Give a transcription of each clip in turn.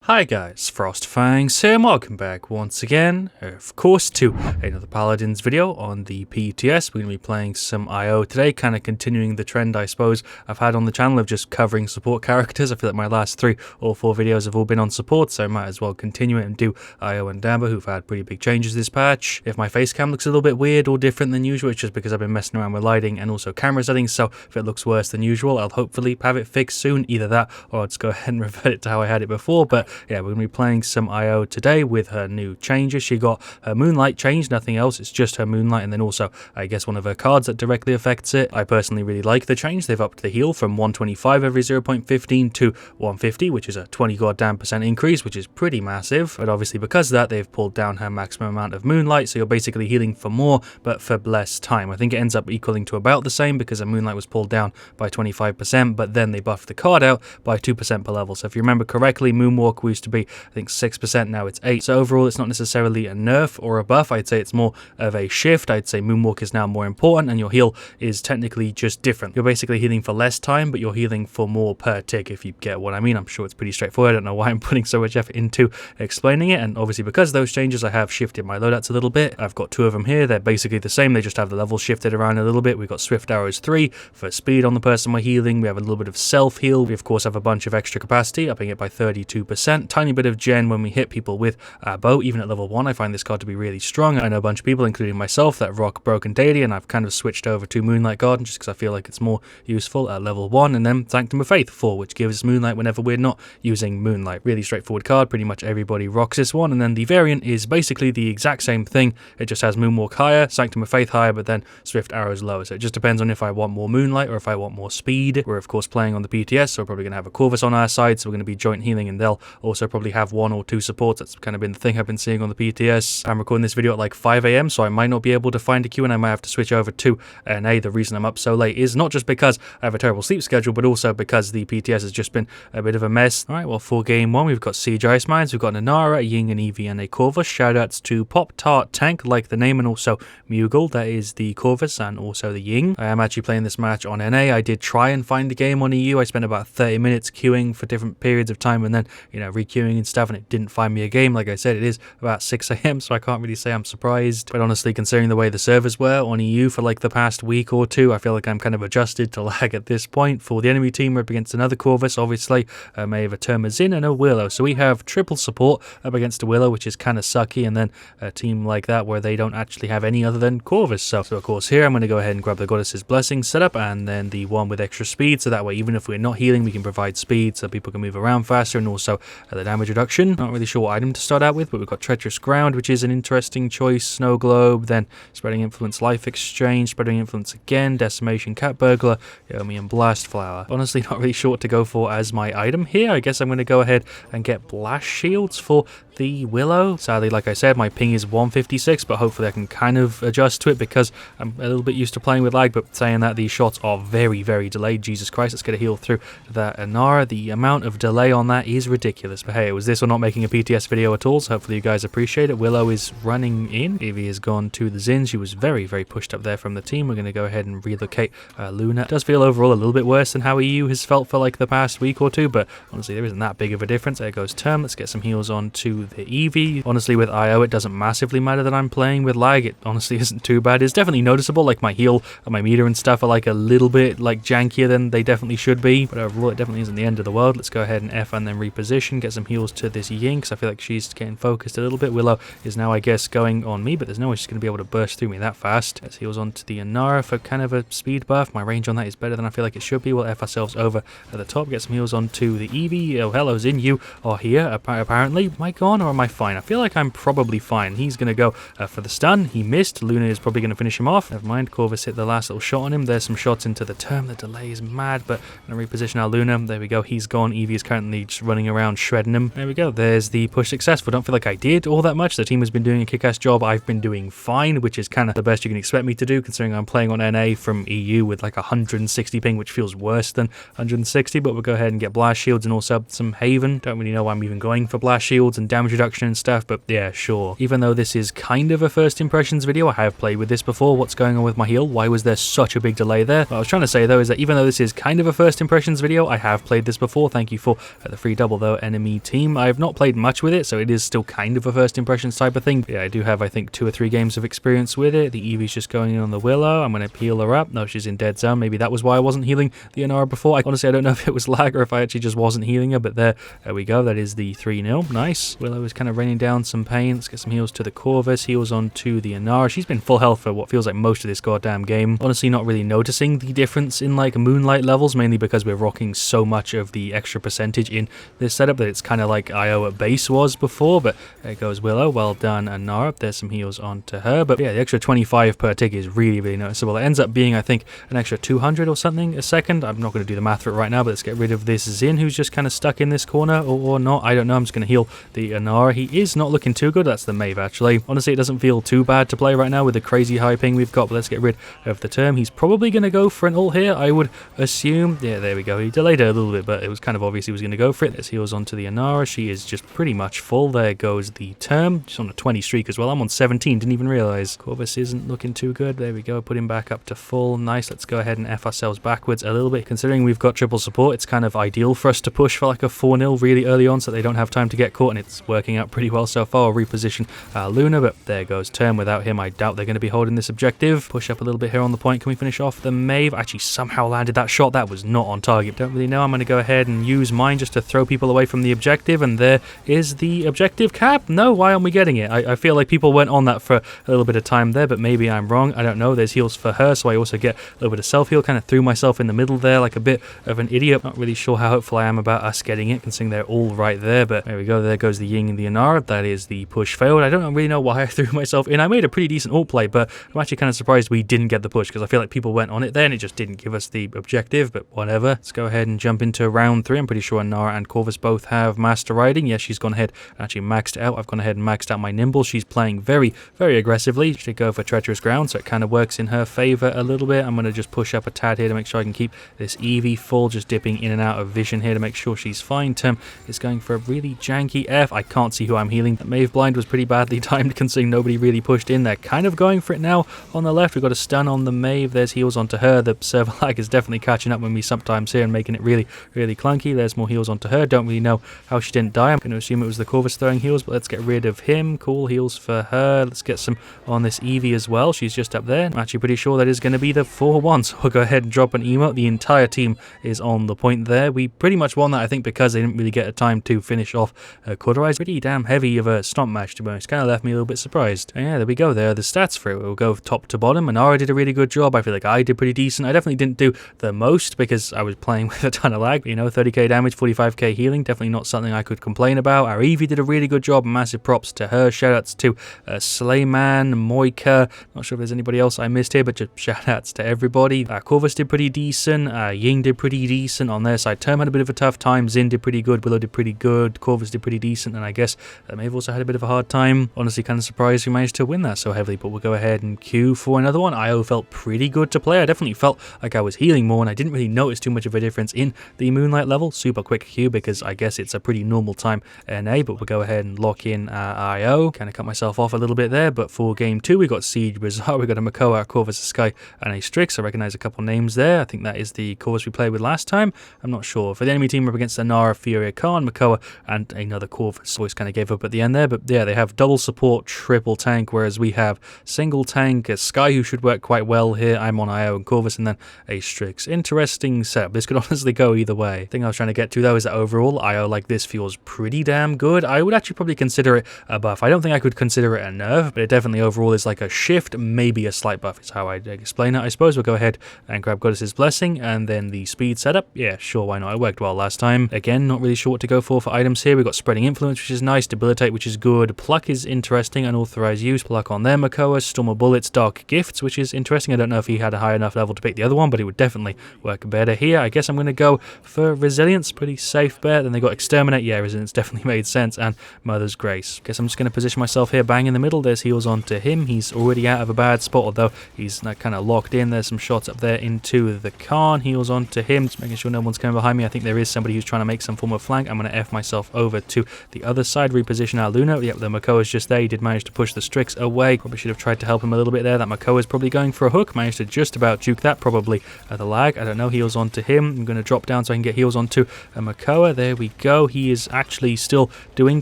Hi guys, FrostFangs here, and welcome back once again, of course, to another Paladins video on the PTS. We're going to be playing some IO today, kind of continuing the trend, I suppose, I've had on the channel of just covering support characters. I feel like my last 3 or 4 videos have all been on support, so I might as well continue it and do IO and Dabba, who've had pretty big changes this patch. If my face cam looks a little bit weird or different than usual, it's just because I've been messing around with lighting and also camera settings, so if it looks worse than usual, I'll hopefully have it fixed soon, either that or I'll just go ahead and revert it to how I had it before. But yeah, we're going to be playing some IO today with her new changes. She got her Moonlight changed, nothing else, it's just her Moonlight, and then also, I guess, one of her cards that directly affects it. I personally really like the change. They've upped the heal from 125 every 0.15 to 150, which is a 20 goddamn % increase, which is pretty massive. But obviously because of that, they've pulled down her maximum amount of Moonlight, so you're basically healing for more, but for less time. I think it ends up equaling to about the same because her Moonlight was pulled down by 25%, but then they buffed the card out by 2% per level. So if you remember correctly, Moonwalk used to be, I think, 6%, now it's 8%. So overall, it's not necessarily a nerf or a buff. I'd say it's more of a shift. I'd say Moonwalk is now more important, and your heal is technically just different. You're basically healing for less time, but you're healing for more per tick, if you get what I mean. I'm sure it's pretty straightforward. I don't know why I'm putting so much effort into explaining it, and obviously because of those changes, I have shifted my loadouts a little bit. I've got 2 of them here. They're basically the same. They just have the levels shifted around a little bit. We've got Swift Arrows 3 for speed on the person we're healing. We have a little bit of self-heal. We, of course, have a bunch of extra capacity, upping it by 32%. Tiny bit of gen when we hit people with our bow. Even at level 1, I find this card to be really strong. I know a bunch of people, including myself, that rock Broken Daily, and I've kind of switched over to Moonlight Garden just because I feel like it's more useful at level 1, and then Sanctum of Faith 4, which gives Moonlight whenever we're not using Moonlight. Really straightforward card. Pretty much everybody rocks this one, and then the variant is basically the exact same thing. It just has Moonwalk higher, Sanctum of Faith higher, but then Swift Arrows lower. So it just depends on if I want more Moonlight or if I want more speed. We're of course playing on the PTS, so we're probably going to have a Corvus on our side, so we're going to be joint healing, and they'll also probably have 1 or 2 supports. That's kind of been the thing I've been seeing on the PTS. I'm recording this video at like 5 AM, so I might not be able to find a queue, and I might have to switch over to NA. The reason I'm up so late is not just because I have a terrible sleep schedule, but also because the PTS has just been a bit of a mess. Alright, well, for game 1, we've got Siege Ice Mines, we've got Nanara, a Ying, an Eevee, and a Corvus. Shoutouts to Pop Tart Tank, like the name, and also Mughal, that is the Corvus, and also the Ying. I am actually playing this match on NA. I did try and find the game on EU. I spent about 30 minutes queuing for different periods of time, and then, you know, re-queuing and stuff, and it didn't find me a game. Like I said, it is about 6 AM, so I can't really say I'm surprised. But honestly, considering the way the servers were on EU for like the past week or 2, I feel like I'm kind of adjusted to lag at this point. For the enemy team, we're up against another Corvus, obviously, may have a Termazin and a Willow. So we have triple support up against a Willow, which is kind of sucky, and then a team like that where they don't actually have any other than Corvus. So of course here I'm going to go ahead and grab the Goddess's Blessing setup, and then the one with extra speed, so that way even if we're not healing, we can provide speed so people can move around faster, and also the damage reduction. Not really sure what item to start out with, but we've got Treacherous Ground, which is an interesting choice, Snow Globe, then Spreading Influence, Life Exchange, Spreading Influence again, Decimation, Cat Burglar, Yomi, and Blast Flower. Honestly, not really sure what to go for as my item here. I guess I'm going to go ahead and get Blast Shields for the Willow. Sadly, like I said, my ping is 156, but hopefully I can kind of adjust to it because I'm a little bit used to playing with lag. But saying that, these shots are very, very delayed. Jesus Christ, let's get a heal through that Anara. The amount of delay on that is ridiculous. But hey, it was this or not making a PTS video at all, so hopefully you guys appreciate it. Willow is running in. Eevee has gone to the Zin. She was very, very pushed up there from the team. We're going to go ahead and relocate Luna. It does feel overall a little bit worse than how EU has felt for like the past week or 2, but honestly there isn't that big of a difference. There goes Term. Let's get some heals on to the Eevee. Honestly, with IO, it doesn't massively matter that I'm playing with lag. It honestly isn't too bad. It's definitely noticeable, like my heal and my meter and stuff are like a little bit like jankier than they definitely should be, but overall it definitely isn't the end of the world. Let's go ahead and F and then reposition, get some heals to this Ying, because I feel like she's getting focused a little bit. Willow is now, I guess, going on me, but there's no way she's going to be able to burst through me that fast. Let's heals on to the Anara for kind of a speed buff. My range on that is better than I feel like it should be. We'll F ourselves over at the top, get some heals on to the Eevee. Oh, hello, Zin, you are here, apparently. Am I gone or am I fine? I feel like I'm probably fine. He's going to go for the stun. He missed. Luna is probably going to finish him off. Never mind, Corvus hit the last little shot on him. There's some shots into the Term. The delay is mad, but I'm going to reposition our Luna. There we go. He's gone. Eevee is currently just running around shredding him. There we go. There's the push successful. Don't feel like I did all that much. The team has been doing a kick-ass job. I've been doing fine, which is kind of the best you can expect me to do, considering I'm playing on NA from EU with like 160 ping, which feels worse than 160, but we'll go ahead and get Blast Shields and also some Haven. Don't really know why I'm even going for Blast Shields and damage reduction and stuff, but yeah, sure. Even though this is kind of a first impressions video, I have played with this before. What's going on with my heal? Why was there such a big delay there? What I was trying to say though is that even though this is kind of a first impressions video, I have played this before. Thank you for the free double though, enemy team. I have not played much with it, so it is still kind of a first impressions type of thing. But yeah, I do have, I think, 2 or 3 games of experience with it. The Eevee's just going in on the Willow. I'm going to heal her up. No, she's in dead zone. Maybe that was why I wasn't healing the Inara before. Honestly, I don't know if it was lag or if I actually just wasn't healing her, but there we go. That is the 3-0. Nice. Willow is kind of raining down some pain. Let's get some heals to the Corvus. Heals on to the Inara. She's been full health for what feels like most of this goddamn game. Honestly, not really noticing the difference in like moonlight levels, mainly because we're rocking so much of the extra percentage in this setup that it's kind of like IO at base was before. But there goes Willow. Well done, Inara. There's some heals on to her. But yeah, the extra 25 per tick is really, really noticeable. It ends up being, I think, an extra 200 or something a second. I'm not going to do the math for it right now, but let's get rid of this Zin, who's just kind of stuck in this corner, or not. I don't know. I'm just going to heal the Inara. He is not looking too good. That's the Maeve, actually. Honestly, it doesn't feel too bad to play right now with the crazy high ping we've got, but let's get rid of the term. He's probably going to go for an ult here, I would assume. Yeah, there we go. He delayed it a little bit, but it was kind of obvious he was going to go for it. Let's heals onto the Inara. She is just pretty much full. There goes the term. She's on a 20 streak as well. I'm on 17. Didn't even realize. Corvus isn't looking too good. There we go. Put him back up to full. Nice. Let's go ahead and F ourselves backwards a little bit. Considering we've got triple support, it's kind of ideal for us to push for like a 4-0 really early on so they don't have time to get caught, and it's working out pretty well so far. I'll reposition Luna, but there goes term. Without him, I doubt they're going to be holding this objective. Push up a little bit here on the point. Can we finish off the Maeve? Actually, somehow landed that shot. That was not on target. Don't really know. I'm going to go ahead and use mine just to throw people away from the objective, and there is the objective cap. No, why aren't we getting it? I feel like people went on that for a little bit of time there, but maybe I'm wrong. I don't know. There's heals for her, so I also get a little bit of self-heal. Kind of threw myself in the middle there like a bit of an idiot. Not really sure how hopeful I am about us getting it, considering they're all right there, but there we go. There goes the Ying and the Inara. That is the push failed. I don't really know why I threw myself in. I made a pretty decent ult play, but I'm actually kind of surprised we didn't get the push, because I feel like people went on it there and it just didn't give us the objective, but whatever. Let's go ahead and jump into round 3. I'm pretty sure Inara and Corvus both have Master Riding. Yes, she's gone ahead and actually maxed it out. I've gone ahead and maxed out my Nimble. She's playing very, very aggressively. She did go for Treacherous Ground, so it kind of works in her favor a little bit. I'm going to just push up a tad here to make sure I can keep this Eevee full, just dipping in and out of vision here to make sure she's fine. Term is going for a really janky F. I can't see who I'm healing. That Maeve blind was pretty badly timed, considering nobody really pushed in. They're kind of going for it now on the left. We've got a stun on the Maeve. There's heals onto her. The server lag is definitely catching up with me sometimes here and making it really, really clunky. There's more heals onto her. Don't really know how she didn't die. I'm going to assume it was the Corvus throwing heals, but let's get rid of him. Cool, heals for her. Let's get some on this Eevee as well. She's just up there. I'm actually pretty sure that is going to be the 4-1, so we'll go ahead and drop an emote. The entire team is on the point there. We pretty much won that, I think, because they didn't really get a time to finish off Cauterize. Pretty damn heavy of a stomp match, to be honest. Kind of left me a little bit surprised. And yeah, there we go. There are the stats for it. We'll go top to bottom. Inara did a really good job. I feel like I did pretty decent. I definitely didn't do the most because I was playing with a ton of lag. You know, 30k damage, 45k healing. Definitely not something I could complain about. Our Eevee did a really good job. Massive props to her. Shoutouts to Slayman, Moika. Not sure if there's anybody else I missed here, but just shoutouts to everybody. Corvus did pretty decent. Ying did pretty decent on their side. Term had a bit of a tough time. Zin did pretty good. Willow did pretty good. Corvus did pretty decent. And I guess Maeve also had a bit of a hard time. Honestly, kind of surprised we managed to win that so heavily, but we'll go ahead and queue for another one. IO felt pretty good to play. I definitely felt like I was healing more, and I didn't really notice too much of a difference in the Moonlight level. Super quick queue because I guess it's a pretty normal time NA, but we'll go ahead and lock in IO. Kind of cut myself off a little bit there, but for game 2, we got Siege, Bazaar, we got a Makoa, Corvus, a Sky, and a Strix. I recognize a couple names there. I think that is the Corvus we played with last time. I'm not sure. For the enemy team, we're up against Inara, Furia, Khan, Makoa, and another Corvus. Voice kind of gave up at the end there, but yeah, they have double support, triple tank, whereas we have single tank, a Sky who should work quite well here. I'm on IO and Corvus, and then a Strix. Interesting setup. This could honestly go either way. The thing I was trying to get to though is that overall IO like this feels pretty damn good. I would actually probably consider it a buff. I don't think I could consider it a nerf, but it definitely overall is like a shift, maybe a slight buff is how I'd explain it. I suppose we'll go ahead and grab Goddess's Blessing, and then the speed setup. Yeah, sure, why not? It worked well last time. Again, not really sure what to go for items here. We've got Spreading Influence, which is nice, Debilitate, which is good, Pluck is interesting, Unauthorized Use, Pluck on there, Makoa, Storm of Bullets, Dark Gifts, which is interesting. I don't know if he had a high enough level to pick the other one, but it would definitely work better here. I guess I'm going to go for Resilience, pretty safe bet. Then they got Exterminate, yeah, Resilience definitely made sense, and Mother's Grace. Guess I'm just going to position myself here, bang in the middle. There's heals onto him. He's already out of a bad spot, although he's kind of locked in. There's some shots up there into the Khan. Heals onto him, just making sure no one's coming behind me. I think there is somebody who's trying to make some form of flank. I'm going to F myself over to the other side, reposition our Luna. Yep, the Makoa's just there. He did manage to push the Strix away. Probably should have tried to help him a little bit there. That Makoa's probably going for a hook. Managed to just about juke that, probably the lag. I don't know. Heals onto him. I'm going to drop down so I can get heals onto a Makoa. There we go. He is actually still doing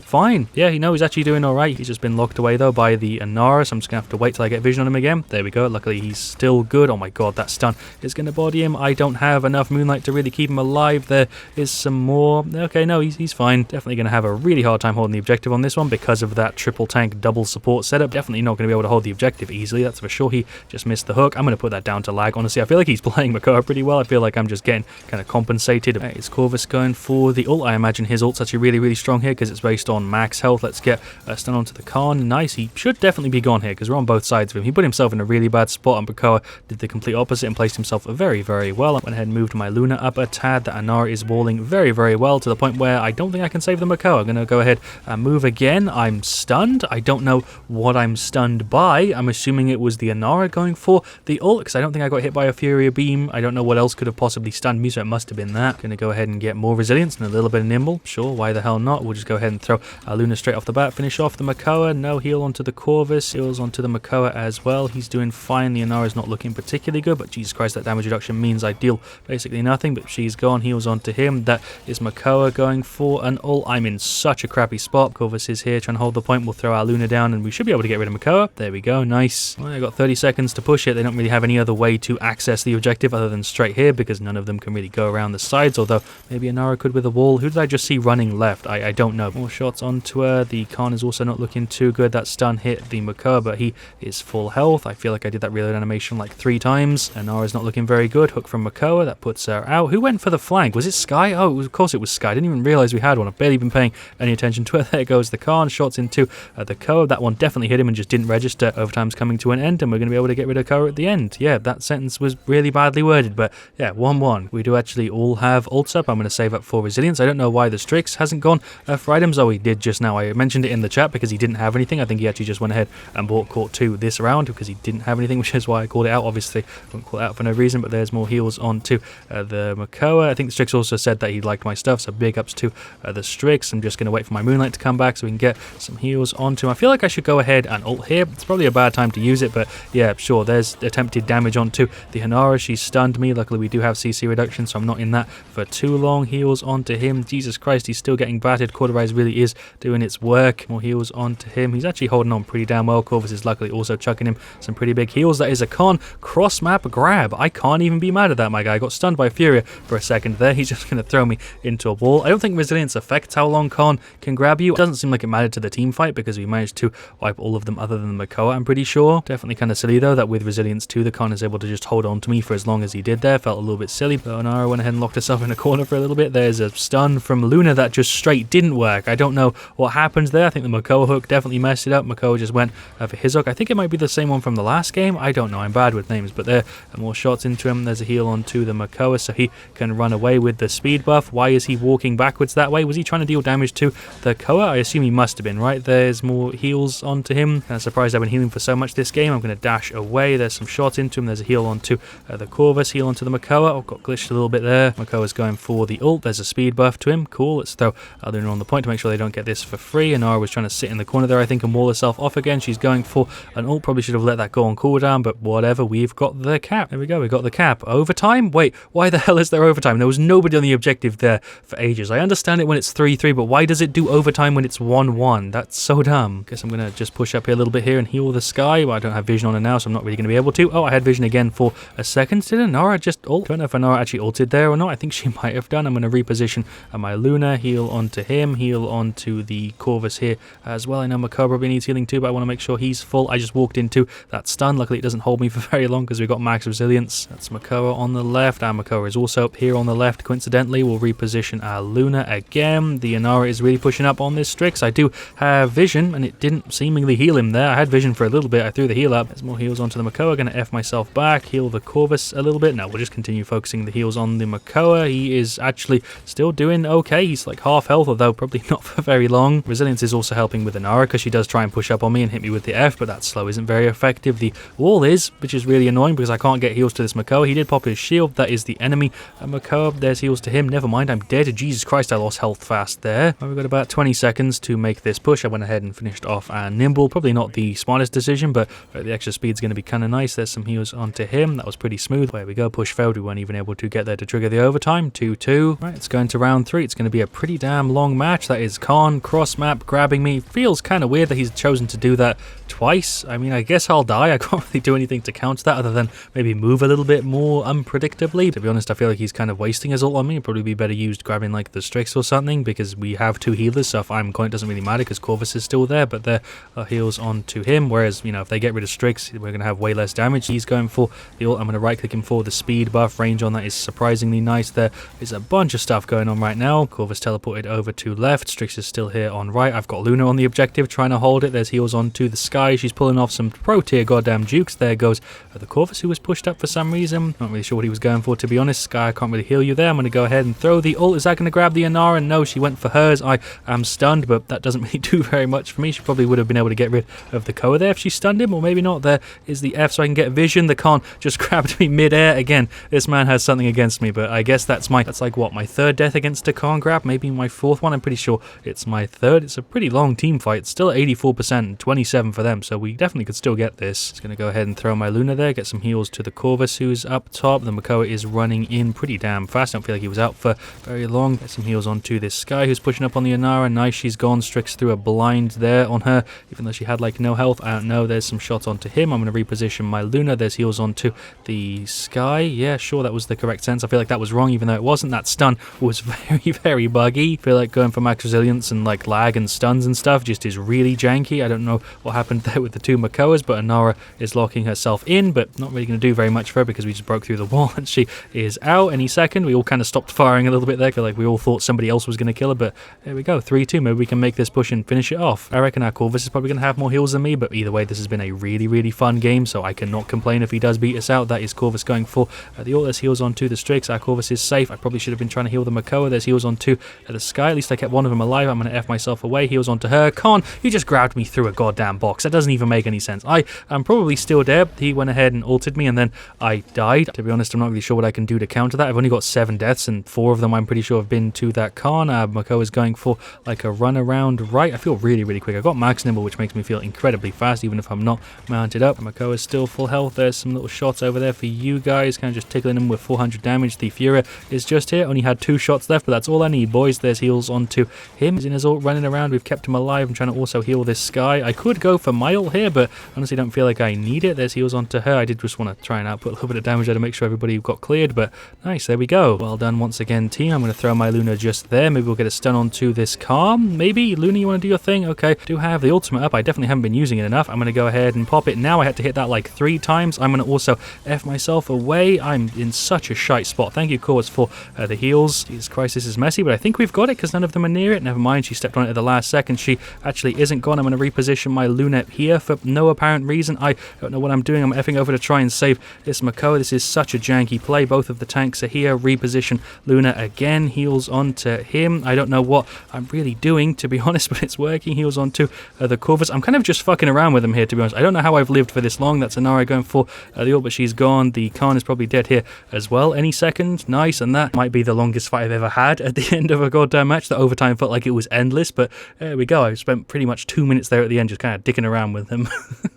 fine. Yeah, he's actually doing alright. He's just been locked away though by the Inara, so I'm just going to have to wait till I get vision on him again. There we go. Luckily he's still good. Oh my god, that stun is going to body him. I don't have enough Moonlight to really keep him alive. There is some more. Okay, no, he's fine. Definitely going to have a really hard time holding the objective on this one because of that triple tank double support setup. Definitely not going to be able to hold the objective easily, that's for sure. He just missed the hook. I'm going to put that down to lag. Honestly, I feel like he's playing Makoa pretty well. I feel like I'm just getting kind of compensated. Right, is Corvus going for the ult? I imagine his ult's actually really strong here because it's based on max health. Let's get a stun onto the Khan. Nice. He should definitely be gone here because we're on both sides of him. He put himself in a really bad spot, and Makoa did the complete opposite and placed himself very well. I went ahead and moved my Luna up a tad. The Inara is walling very well to the point where I don't think I can save the Makoa. I'm going to go ahead and move again. I'm stunned. I don't know what I'm stunned by. I'm assuming it was the Inara going for the ult because I don't think I got hit by a Furia Beam. I don't know what else could have possibly stunned me, so it must have been that. Going to go ahead and get more resilience and a little bit of nimble. Sure, why the hell not? We'll just go ahead and throw Luna straight off the bat. Finish off the Makoa. No heal onto the Corvus. Heals onto the Makoa as well. He's doing fine. The Inara is not looking particularly good, but Jesus Christ, that damage reduction means I deal basically nothing, but she's gone. Heals onto him. That is Makoa going for an ult. I'm in such a crappy spot. Corvus is here trying to hold the point. We'll throw our Luna down and we should be able to get rid of Makoa. There we go. Nice. Well, I got 30 seconds to push it. They don't really have any other way to access the objective other than straight here because none of them can really go around the sides, although maybe Inara could with a wall. Who did I just see running left? I don't know. More shots onto her. The Khan is also not looking too good. That stun hit the Makoa, but he is full health. I feel like I did that reload animation like 3 times. Inara's not looking very good. Hook from Makoa. That puts her out. Who went for the flank? Was it Sky? Oh, of course it was Sky. I didn't even realize we had one. I've barely been paying any attention to it. There goes the Khan. Shots into the Koa. That one definitely hit him and just didn't register. Overtime's coming to an end and we're going to be able to get rid of Koa at the end. Yeah, that sentence was really badly worded, but yeah, 1-1. We do actually all have ults up. I'm going to save up for resilience. I don't know why the Strix hasn't gone for items. Oh, he did just now. I mentioned it in the chat because he didn't have anything. I think he actually just went ahead and bought Court 2 this round because he didn't have anything, which is why I called it out. Obviously, I won't call it out for no reason, but there's more heals onto the Makoa. I think the Strix also said that he liked my stuff, so big ups to the Strix. I'm just going to wait for my Moonlight to come back so we can get some heals onto him. I feel like I should go ahead and ult here. It's probably a bad time to use it, but yeah, sure. There's attempted damage onto the Inara. She stunned me. Luckily, we do have CC reduction, so I'm not in that for too long. Heals onto him. Jesus Christ, he's still getting battered. Hi-Rez really is doing its work. More heals onto him. He's actually holding on pretty damn well. Corvus is luckily also chucking him some pretty big heals. That is a Khan cross-map grab. I can't even be mad at that, my guy. I got stunned by Furia for a second there. He's just going to throw me into a wall. I don't think resilience affects how long Khan can grab you. It doesn't seem like it mattered to the team fight because we managed to wipe all of them other than the Makoa, I'm pretty sure. Definitely kind of silly though that with resilience too, the Khan is able to just hold on to me for as long as he did there. Felt a little bit silly, but Inara went ahead and locked herself in a corner for a little bit. There's a stun from Luna that just straight didn't work. I don't know what happened there. I think the Makoa hook definitely messed it up. Makoa just went for his hook. I think it might be the same one from the last game. I don't know. I'm bad with names, but there are more shots into him. There's a heal onto the Makoa so he can run away with the speed buff. Why is he walking backwards that way? Was he trying to deal damage to the Koa? I assume he must have been, right? There's more heals onto him. Kind of surprised I've been healing for so much this game. I'm going to dash away. There's some shots into him. There's a heal onto the Corvus, heal onto the Makoa. Oh, got glitched a little bit there. Makoa's going for the ult. There's a speed buff to him. Cool. Let's throw Luna on the point to make sure they don't get this for free. Inara was trying to sit in the corner there, I think, and wall herself off again. She's going for an ult. Probably should have let that go on cooldown, but whatever. We've got the cap. There we go. We got the cap. Overtime? Wait, why the hell is there overtime? There was nobody on the objective there for ages. I understand it when it's 3-3, but why does it do overtime when it's 1-1? That's so dumb. Guess I'm going to just push up here a little bit here and heal the Sky. Well, I don't have vision on her now, so I'm not really going to be able to. Oh, I had vision again for a second. Did Inara just ult? I don't know if Inara actually ulted there or not. I think she might have done. I'm going to reposition my Luna, heal onto him, heal onto the Corvus here as well. I know Makoa probably needs healing too, but I want to make sure he's full. I just walked into that stun. Luckily, it doesn't hold me for very long because we've got max resilience. That's Makoa on the left. Our Makoa is also up here on the left. Coincidentally, we'll reposition our Luna again. The Inara is really pushing up on this Strix. I do have vision, and it didn't seemingly heal him there. I had vision for a little bit. I threw the heal up. There's more heals onto the Makoa. Going to F myself back, heal the Corvus a little bit. No, we'll just continue focusing the heals on the Makoa. He is actually still doing okay. He's like half health, although probably not for very long. Resilience is also helping with Inara because she does try and push up on me and hit me with the F, but that slow isn't very effective. The wall is, which is really annoying because I can't get heals to this Makoa. He did pop his shield. That is the enemy Makoa. There's heals to him. Never mind, I'm dead. Jesus Christ, I lost health fast there. Oh, we've got about about 20 seconds to make this push. I went ahead and finished off Nimble. Probably not the smartest decision, but the extra speed's going to be kind of nice. There's some heals onto him. That was pretty smooth. There we go. Push failed. We weren't even able to get there to trigger the overtime. 2-2. Right, it's going to round 3. It's going to be a pretty damn long match. That is Khan cross map grabbing me. Feels kind of weird that he's chosen to do that twice. I mean, I guess I'll die. I can't really do anything to counter that other than maybe move a little bit more unpredictably. To be honest, I feel like he's kind of wasting his ult on me. It'd probably be better used grabbing like the Strix or something, because we have 2 healers, so if I'm going, it doesn't really matter because Corvus is still there, but there are heals onto him, whereas, you know, if they get rid of Strix, we're going to have way less damage. He's going for the ult. I'm going to right click him for the speed buff. Range on that is surprisingly nice. There is a bunch of stuff going on right now. Corvus teleported over to left. Strix is still here on right. I've got Luna on the objective trying to hold it. There's heals onto the Sky. She's pulling off some pro tier goddamn jukes. There goes the Corvus, who was pushed up for some reason. Not really sure what he was going for, to be honest. Sky, I can't really heal you there. I'm going to go ahead and throw the ult. Is that going to grab the Inara? No, she went for hers. I am stunned, but that doesn't really do very much for me. She probably would have been able to get rid of the Koa there if she stunned him, or maybe not. There is the F so I can get vision. The Khan just grabbed me mid-air. Again, this man has something against me, but I guess that's like what, my 3rd death against a Khan grab? Maybe my 4th one? I'm pretty sure it's my 3rd. It's a pretty long team fight. It's still at 84%, 27 for them, so we definitely could still get this. Just going to go ahead and throw my Luna there, get some heals to the Corvus, who's up top. The Makoa is running in pretty damn fast. I don't feel like he was out for very long. Get some heals onto this Sky, who's pushing up on the Inara. Nice, she's gone. Strix through a blind there on her, even though she had like no health. I don't know. There's some shots onto him. I'm going to reposition my Luna. There's heals onto the Sky. Yeah, sure, that was the correct sense. I feel like that was wrong, even though it wasn't. That stun was very, very buggy. I feel like going for max resilience and like lag and stuns and stuff just is really janky. I don't know what happened there with the 2 Makoas, but Inara is locking herself in, but not really going to do very much for her because we just broke through the wall and she is out any second. We all kind of stopped firing a little bit there. I feel like we all thought somebody else was going to kill her, but there we go. 3-2. Maybe we can make this push and finish it off. I reckon our Corvus is probably going to have more heals than me, but either way, this has been a really, really fun game, so I cannot complain if he does beat us out. That is Corvus going for the ult. There's heals onto the Strix. Our Corvus is safe. I probably should have been trying to heal the Makoa. There's heals onto the Sky. At least I kept one of them alive. I'm going to F myself away. Heals onto her. Khan, you just grabbed me through a goddamn box. That doesn't even make any sense. I am probably still dead. He went ahead and ulted me, and then I died. To be honest, I'm not really sure what I can do to counter that. I've only got 7 deaths, and 4 of them I'm pretty sure have been to that Khan. Makoa is going for like a run around right. I feel really, really quick. I got max nimble, which makes me feel incredibly fast, even if I'm not mounted up. Makoa is still full health. There's some little shots over there for you guys, kind of just tickling them with 400 damage. The Fury is just here. Only had 2 shots left, but that's all I need, boys. There's heals onto him. He's in his ult running around. We've kept him alive. I'm trying to also heal this Sky. I could go for my ult here, but honestly don't feel like I need it. There's heals onto her. I did just want to try and output a little bit of damage there to make sure everybody got cleared, but nice. There we go. Well done once again, team. I'm going to throw my Luna just there. Maybe we'll get a stun onto this Calm. Maybe. Luna, you want to do your thing? Okay. Do have the ultimate up. I definitely haven't been using it enough. I'm going to go ahead and pop it now. I had to hit that like 3 times. I'm going to also F myself away. I'm in such a shite spot. Thank you, Corvus, for the heals. Jesus Christ, this is messy, but I think we've got it because none of them are near it. Never mind. She stepped on it at the last second. She actually isn't gone. I'm going to reposition my Luna here for no apparent reason. I don't know what I'm doing. I'm effing over to try and save this Makoa. This is such a janky play. Both of the tanks are here. Reposition Luna again. Heals onto him. I don't know what I'm really doing, to be honest, but it's working. Heals onto the Corvus. I'm kind of just fucking around with him here, to be honest. I don't know how I've lived for this long. That's Inara going for the ult, but she's gone. The Khan is probably dead here as well any second. Nice, and that might be the longest fight I've ever had at the end of a goddamn match. The overtime felt like it was endless, but there we go. I spent pretty much 2 minutes there at the end just kind of dicking around with him.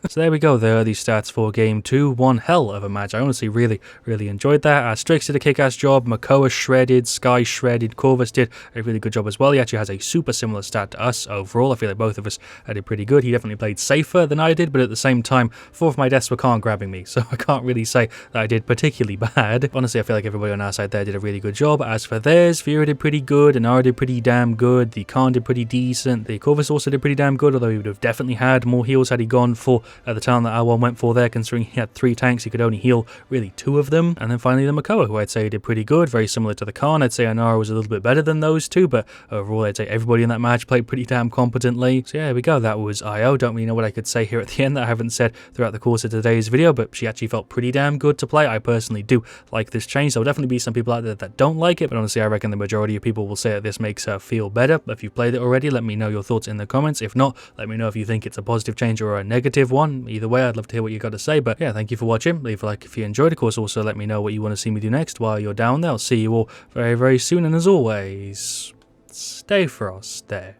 So there we go. There are the stats for game 2. One hell of a match. I honestly really enjoyed that. Strix did a kick-ass job. Makoa shredded. Sky shredded. Corvus did a really good job as well. He actually has a super similar stat to us overall. I feel like both of us did pretty good. He definitely played safer than I did, but at the same time, 4 of my deaths were Khan grabbing me, so I can't really say that I did particularly bad. Honestly, I feel like everybody on our side there did a really good job. As for theirs, Fury did pretty good. Inara did pretty damn good. The Khan did pretty decent. The Corvus also did pretty damn good, although he would have definitely had more heals had he gone for the talent that R1 went for there, considering he had 3 tanks. He could only heal really 2 of them. And then finally the Makoa, who I'd say did pretty good, very similar to the Khan. I'd say Inara was a little bit better than those 2, but overall I'd say everybody in that match played pretty damn competently. So yeah, there we go. That was IO. Don't really know what I could say here at the end that I haven't said throughout the course of today's video, but she actually felt pretty damn good to play. I personally do like this change. There'll definitely be some people out there that don't like it, but honestly I reckon the majority of people will say that this makes her feel better. If you've played it already, let me know your thoughts in the comments. If not, let me know if you think it's a positive change or a negative one. Either way, I'd love to hear what you got to say. But yeah, thank you for watching. Leave a like if you enjoyed. Of course, also let me know what you want to see me do next while you're down there. I'll see you all very soon, and as always, stay frosty.